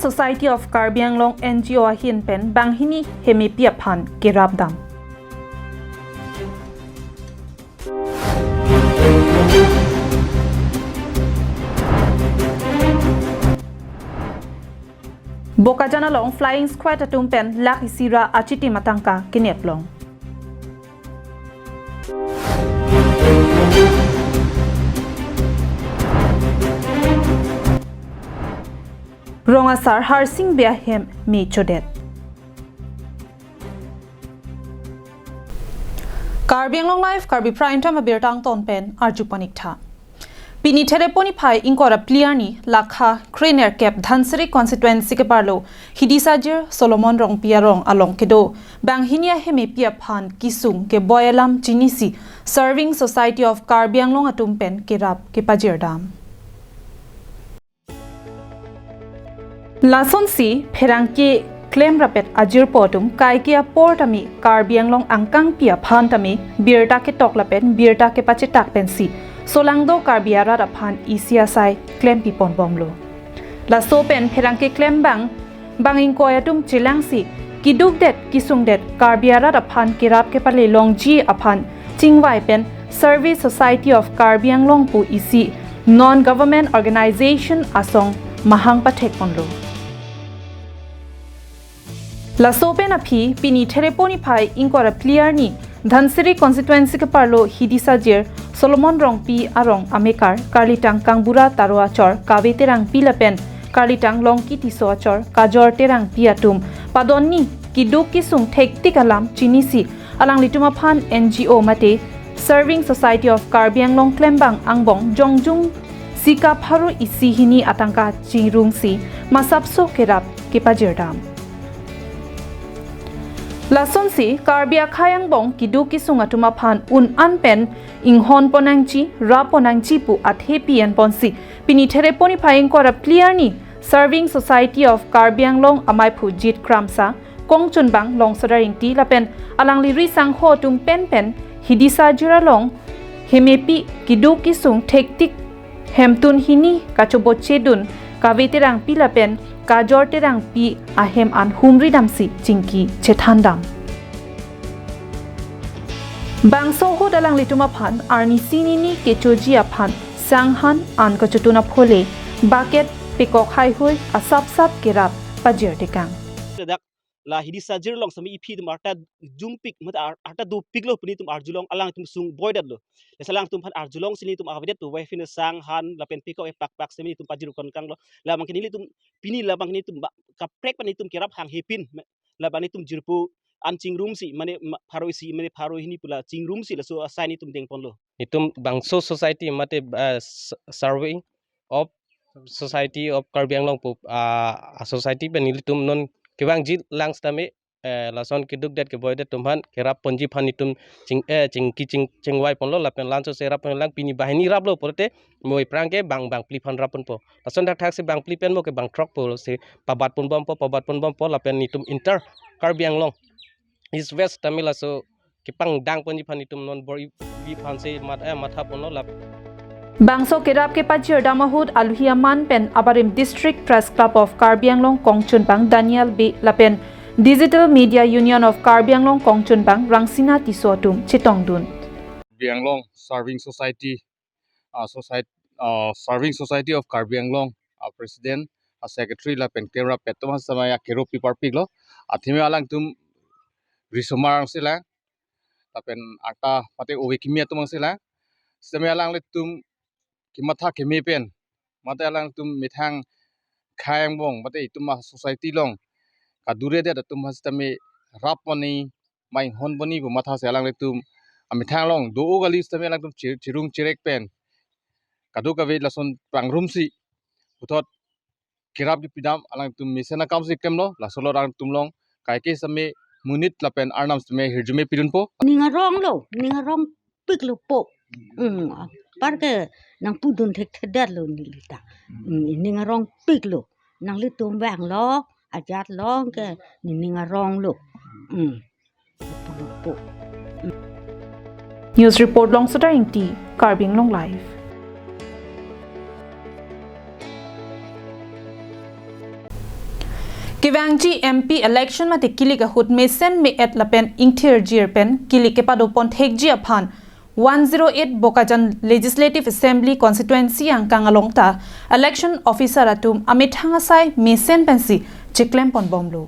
Society of Karbi Anglong NGO Ahin Pen Banghini Hemi Piaphan Kirabdam. Bokajana long flying squad atumpen lak isira achiti matangka kinetlong. Rongasar harsing biahem me chodet. Karbi Anglong Life Karbi Prime Time abirtang tonpen arjupanikta. Pini teleponi pai inkora pliani lakha Craner Cap Dhansari constituency ke parlo Hidisajir Solomon Rong Piarong along kedo Banghinia heme pia phan kisung ke boyalam chinisi Serving Society of Karbi Anglong atumpen kirap ke pajirdam. Lason si pherangki claim rapet ajir potum kaikia portami Karbi Anglong angkang pia phan tami birta ke toklapen birta ke pachitak pensi Solangdo Karbiara raphan isiasai claim pipon bomlo. La sopen pherangke claim banging koyatum chilangsi kiduk det kisung det Karbiara raphan kirap ke pale longji aphan chingwai pen Service Society of Karbi Anglong pu isi non-government organization asong mahang pathek ponlo. La sopen aphi pini thereponi phai inkora clear ni Dhansari constituency ke parlo Hidisajir Solomon Rong Pi Arong Amekar Karlitang Kangbura Tarwa Chor Kawe Terang Pilapen Karlitang Longki Tiso Chor Kajor Terang Piatum Padonni Kiduk Kisung Thektik Alam Chinisi Alang Lituma Phan NGO Mate Serving Society of Karbi Anglong Klembang Angbong Jongjung Sika Pharu Isihini Atangka Chirungsi Masapso Kerap Kepajirdam Lason si Karbi Akhayang Bong Kidu Kisunga Tumaphan Un Anpen Inghon Ponangchi Ra Ponangchi Pu Athepian Ponsi Pini Thereponi Phaying Kora Pliarni Serving Society of Karbi Anglong Amaipu Jit Kramsa Kongchunbang Long Sodaring Ti Lapen Alang Liri Sang Ho Tum Pen Hidisa Jiralong Hemepi Kidu Kisung Tektik Hemtun Hini Kachoboche Dun Kaveterang Pilapen Kajor terang pi ahem an humri damsi cingki cethandam. Bangso ho dalang lituma phan arni sinini kechoji aphan sanghan an kachutuna phole bucket pekok hai hoi asap sap kerap pajir tekang. La Hidisajir long sami ipi tum arta jumpik mat arta du piglo puni tum arjulong alang tum sung boydat lo salang tum phan arjulong sini tum avadet tu wefin sang han la pen piko e pak semi tum pajir kon kang lo la mangkini tum pini la bangni tum kaprek pani tum kirap hang hepin la bani tum jirpu an chingrum si mane pharo si mane pharo hini pula chingrum si la so asani tum deng pon lo itum bangso society mate survey of Society of Karbi Anglong pu society benili tum non kibang jil lang stame lason kiduk det ke boy det tumhan kerap ponji phanitum chingwai ponlo lapen lanso sera pon lang pini bahini rablo porte moi prangke bang pli phan rapon po lason dak thak se bang pli pen mo ke bang truck po se pabat pon bom po lapen nitum inter Karbi Anglong is west tamila so kipang dang ponji phanitum non bori vi phan se matha ponlo lap Bangso kerap ke pajir damahud Aluhiaman pen Abarim District Press Club of Karbi Anglong Kongchunbang Daniel B Lapen Digital Media Union of Karbi Anglong Kongchunbang Rangsina Tisotum Chitongdun. Karbi Anglong Serving Society Serving Society of Karbi Anglong President Secretary Lapen Kera Petoma Samaya Kero Pipar Piglo Athime alang tum Risomar sila Lapen Aka Pate Owekimia tumang sila Samaya alang letum Kimatha Kemipen Mate alang tum mithang Khayang Bong Mate ituma society long Kadure de tum hastame Raponi Mai Honboni bu matha se alang letum amithang long do gali stame alang tum chirung chirek pen Kadu kawe lason pangrum si Putot kirap di pidam alang tum misena kam si kemlo la solo alang tum long kaike same munit lapen arnam stame hirjume pidun po ninga rong piklo po parke nang pudun thek thedar lo nilita ninga rong piklo nang litum bang lo ajat long ke ninga rong lo po News report long Sodaring T Karbi Anglong Live. Kiwangji MP election mate kilika hut me sen me et lapen ingthir jir pen kilike pado pon thekji aphan 108 Bokajan Legislative Assembly constituency ang kangalongta election officer atum amit hangasai me sen pensi chiklem pon bomlo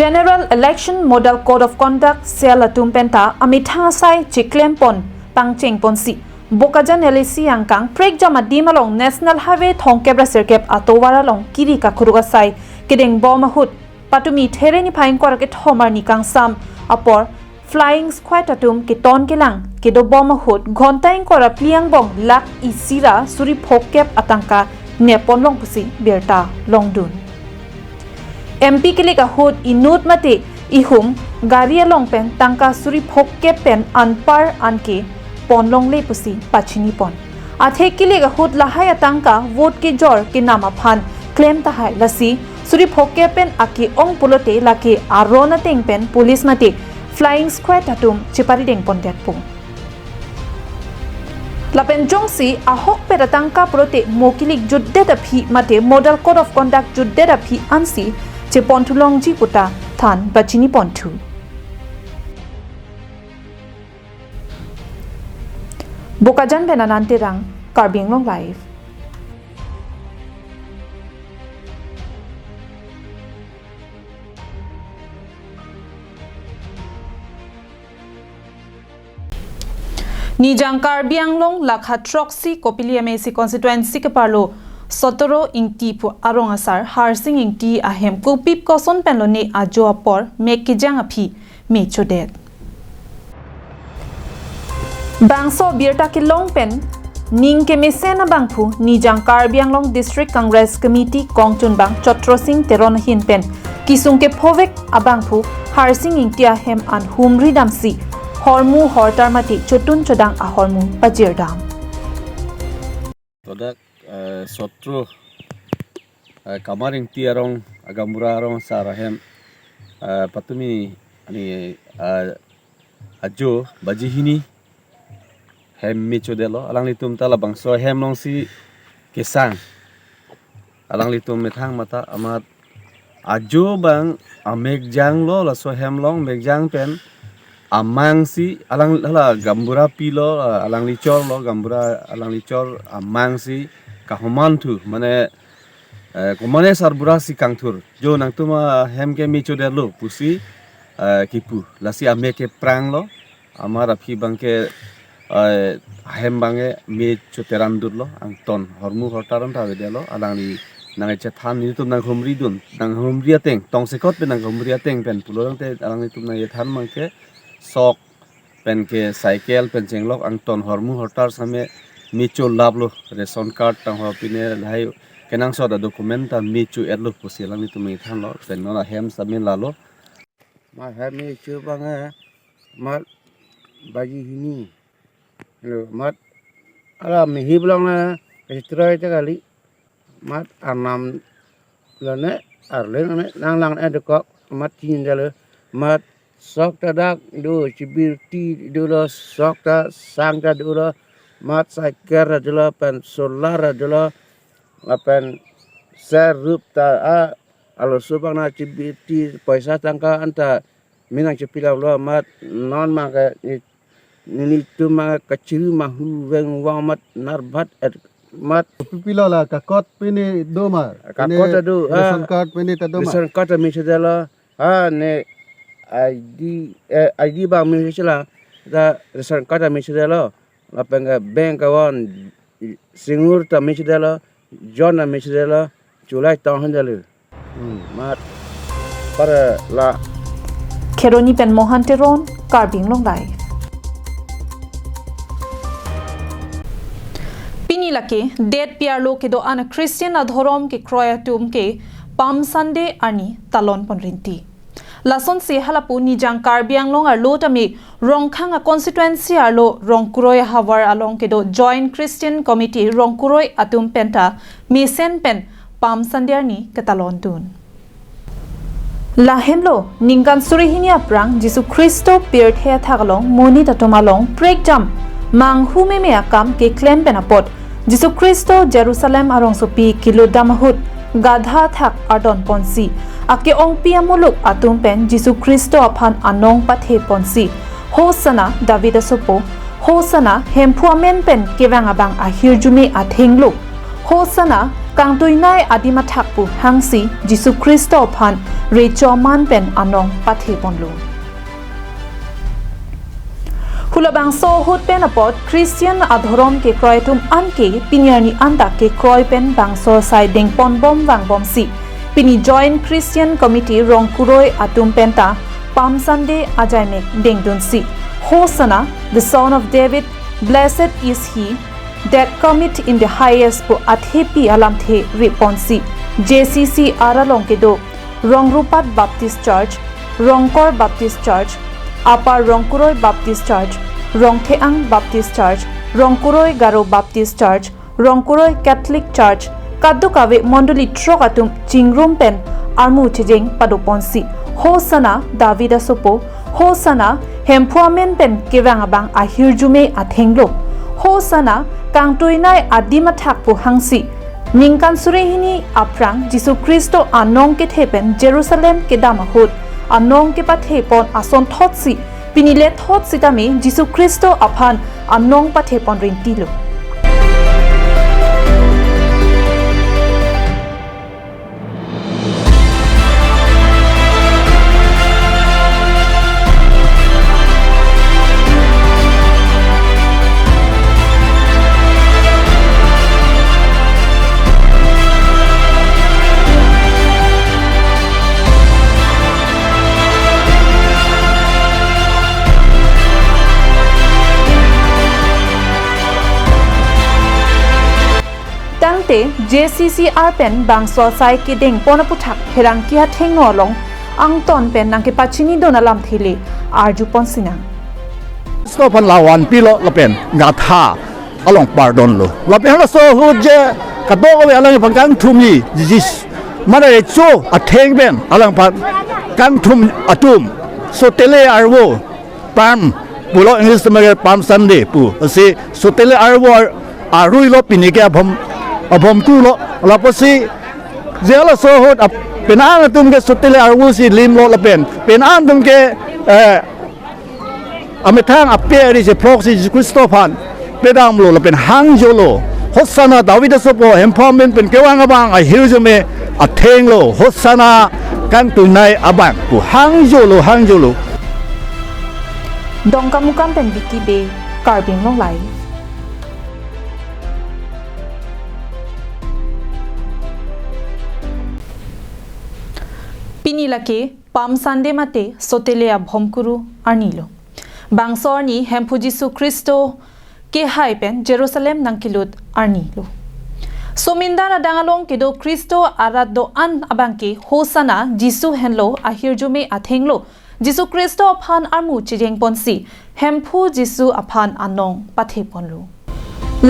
General Election Model Code of Conduct sel atum penta amit hangasai chiklem pon pangcheng ponsi Bokajan LAC ang kang prek jama dimalong National Highway thongkebra circuit atowara long kiri ka khurugasai kedeng bomahut patumi thereni phain korake thomar ni kang sam apor flying squad atum ke ton kelang kedo bomahut ghontain kora pliang bong lak isira suri phokep atangka nepon long pusi berta longdun MP kilika hut inut mate ihum garia long pen tangka suri phokep pen anpar anke ponlong le pusi pachini pon athe kilika hut lahaya tangka vote ke jor ke nama phan claim ta hai lasi suri phokke pen aki ong pulote laki arona teng pen police mate flying squad atum chipari deng pontek pung lapen jongsi ahok peratangka prote mokilik judde da phi mate model code of conduct judde da phi ansi che pontulong ji puta than bachini pontu Bokajan benanante rang Karbing Long live Nijang Karbiang Long Lakha Troxy Kopili MAC constituency ke parlo Sotoro ingti pu arong asar harsing ingti ahem kupip koson penlone ajo apor mekijang aphi mechodet Bangso birta ke long pen ning ke mesena bangphu Nijang Karbiang Long District Congress Committee Kongchun Bang Chotro Singh Teron hin pen kisung ke phovek abangphu harsing ingti ahem an humri damsi Hormu hortar mati chotun chodang ahormu pajirdam. Todak sotro kamaring tiarong agamura arong sarahem patumi ani ajo bajihini hem michodelo alang litum tala bangso hem long si kesang alang litum methang mata amat ajo bang amek jang lo la so hem long mek jang pen amang si alang hala gambura pilo alang licor lo gambura alang licor amang si kahoman tu mane komane sarbura si kangtur jo nang tuma hem ke micho der lo pusi kipu lasi ame ke prang lo amara phi bangke hem bange micho terandur lo angton hormu hortaran ta de lo alang li nang che than ni tum nang humri dun nang humri ateng tong sekot pe nang humri ateng pen pulorang te alang ni tum nang ye than mangke sok pen ke cycle pen jenglok ang ton hormu hortar same micho lablo ration card tang ho pine lai kenang so da document ta micho erlo posilang ni tumi than lo pen no hem same lalo ma hem micho banga mat baji hini lo mat ala mi hiblong na istrai ta kali mat anam lane arlen nang lang edok mat chin dale mat sok ta dak do cibirti do lo sok ta sang ta do lo mat saker do lo pen solar do lo apen serup ta alo subang na cibirti paisa tangka anta minang cepila lo mat non mangka ni tu mangka kecil mahu weng wang mat narbat mat pipila la kakot pini doma kakot do ration card pini ta doma ration card mi sedala ne ID bang mi sila da ration card mi sila la penga bank kawan singur ta mi sila John mi sila Julai tahun lalu mat para la Keroni pen Mohan Teron Karbing Long live Pini lake dead piarlo ke do ana Christian adhorom ke kroyatum ke Palm Sunday ani talon ponrinti Lason se halapu Nijang Karbiang Long arlo tami rongkhang a constituency arlo rongkuroi hawar along kedo Joint Christian Committee rongkuroi atum penta misen pen Palm Sunday ni ketalon tun Lahemlo ningkan surihini aprang Jisu Kristo pirt he thagalong moni tatomalong break jam mang hume me akam ke claim penapot Jisu Kristo Jerusalem arong sopi kilo damahut gadha thak ardon ponsi ake ong pia muluk atum pen Jisu Kristo aphan anong pathe ponsi hosana Davida sopo hosana hempuamen pen kewang abang ahir jume athenglu hosana kangtuinai adima thakpu hangsi Jisu Kristo aphan rechoman pen anong pathe ponlu Hulabang so hut pen apot Christian adhorom ke kroitum anke pinyarni anda ke kroi pen bangso sai deng pon bom wang bom si pini join Christian committee rongkuroi atum penta Palm Sunday ajaimek deng dun si Hosanna the son of David blessed is he that cometh in the highest pu athepi alam the responsi JCC aralong ke do Rongrupat Baptist Church Rongkor Baptist Church Upper Rongkuroi Baptist Church, Rongtheang Baptist Church, Rongkuroi Garo Baptist Church, Rongkuroi Catholic Church, Kadukawe Mondoli Trokatum Chingrum Pen, Armu Chijing Padoponsi, Hosana Davida Sopo, Hosana Hempuamen Pen Kivangabang Ahirjume Athenglo, Hosana Kangtuinai Adima Thakpu Hangsi, Ningkan Surehini Aprang Jisu Kristo Anong Kethepen Jerusalem Kedamahut, Anong ke pathe pon ason thotsi pinile thotsi tami Jisu Kristo aphan anong pathe pon rintilo JCCR pen bangso sai ke deng ponaputhak herang kia thengno long angton pen nangke pachini dona lam thile arju ponsina Stophan lawan pilo lapen ngatha along pardon lo lapen la so huje kadok we alang pangkang thumi jis mana re cho atheng ben alang pan kang thum atum so tele arwo pam pulo english mager pam Sunday pu ase so tele arwo arui lo pinike abom tu lo laposi jela so hot penan tum ke sotele arwu si lim lo lapen penan tum ke amethang aperi se proxy Christophan pedam lo lapen hangjolo hosana Davida sopo empowerment pen kewang abang a hirjume atheng lo hosana kan tunai abang pu hangjolo dongkamukam pen biki be karbing long lai Pinilake Palm Sunday mate sotelea bhomkuru arnilo Bangsorni hempu Jisu Kristo ke haipen Jerusalem nangkilut arnilo Somindana dangalong kedo Kristo arado an abangke hosana Jisu henlo ahirjume athenglo Jisu Kristo aphan armu chijeng ponsi hempu Jisu aphan anong patheponlo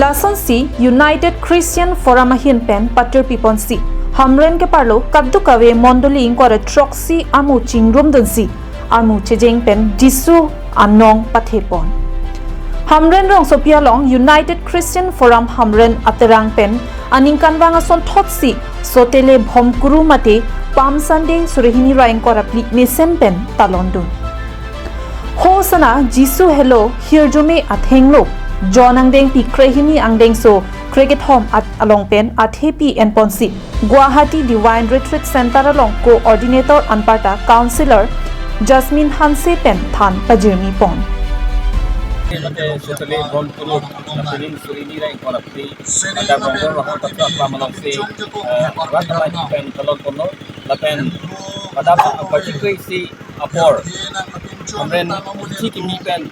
Lasonsi United Christian Forum ahin pen patur piponsi Hamren ke parlo kaddu kawe mondoli inkore troxy amu chingrum dunsi amu chejeng pen Jisu anong pathepon Hamren rong sopia long United Christian Forum Hamren aterang pen aningkan wanga son thotsi sotele bhomkuru mate Palm Sunday surehini raing korapli mesem pen talondun Hosana Jisu hello hirjume athenglo Jonang deng pi krehini angdeng so cricket home at along pen at happy and ponsi Guwahati Divine Retreat Center along coordinator anparta councillor Jasmine Hanse pen than pajirmi pon Sotele bhomkuru lapenin surini ra inkorapti ada bongor roh tatwa pamalongsi ratamai pen talon kono lapen pada particularly si apor amren chiki mi pen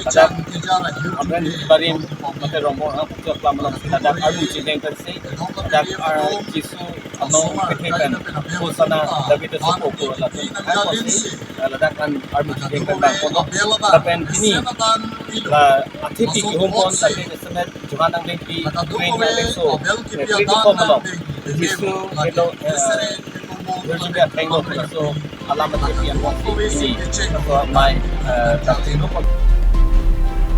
ada amren barim mate rombor tatwa pamalongsi ada aru chideng persi ada Jisu ano kethekan hosana Davida sopo ko lapen aposi ladakan aru chideng pen kono lapen ini la atipi ki hompon tadi semet johanang dengpi train na beso kredi komalo Jisu hello Virginia Tango so alamat yang waktu so my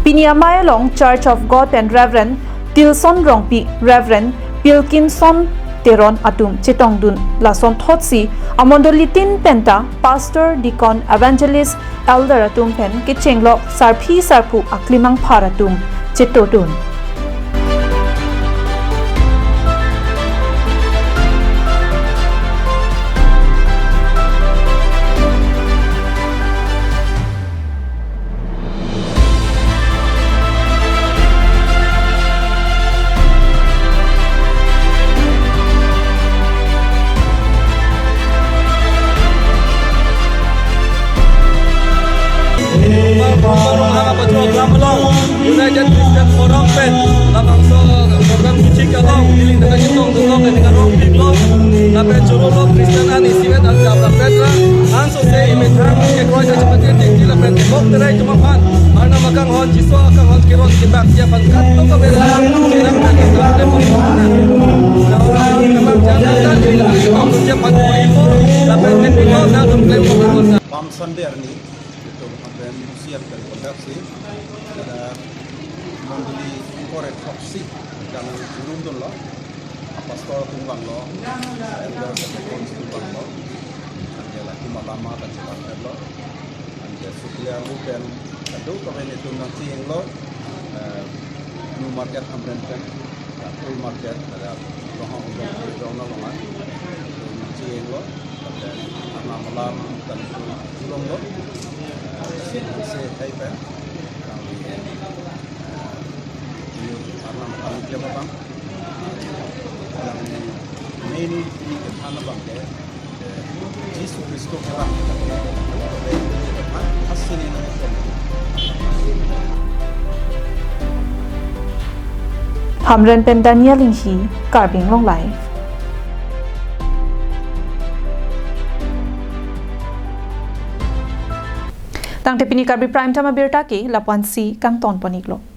Piniamay long Church of God and Reverend Tilson Rongpi Reverend Pilkinson teron atum chetong dun lason thotsi amondolitin penta pastor deacon evangelist elder atum pen ke chenglo sarphi sarpu aklimang pharatum chetodun United Christian Forum Pen, labang so program suci kalong, diling dengan itong dulok dengan rong piglong, lapen jurulok Kristen ani siwet al kabla petra, anso se imit hang ke kroy sa cepatin tinggi lapen tembok terai cuma pan, mana magang hon jiso akang hon kiron kibak siapan kato kabela, silang nanti dalam lepon mana. Nah orang memang jangan dan diling itong siapan kuipo, lapen tembok dan lempo berkota. Pam Sander ni, itu akan siap dari kondaksi. Ada membeli korek foksi dan turun dulu lah apa store tumbang lo elder dan tumbang lo anda lagi malama dan sebagainya lo anda sudah bukan kado kalau itu nanti yang lo new market amrenkan full market ada rohong longan nanti yang lo dan anak malam dan turun lo se Taiwan karena kami dia bang, ini anak bangke, Yesus Kristus bang, hasil ini. Hamren pen Daniel Linghi, Karbing Long Life. Tang tepini Karbi Prime Time Birta ke Lapuan si Kang Ton Poniklo.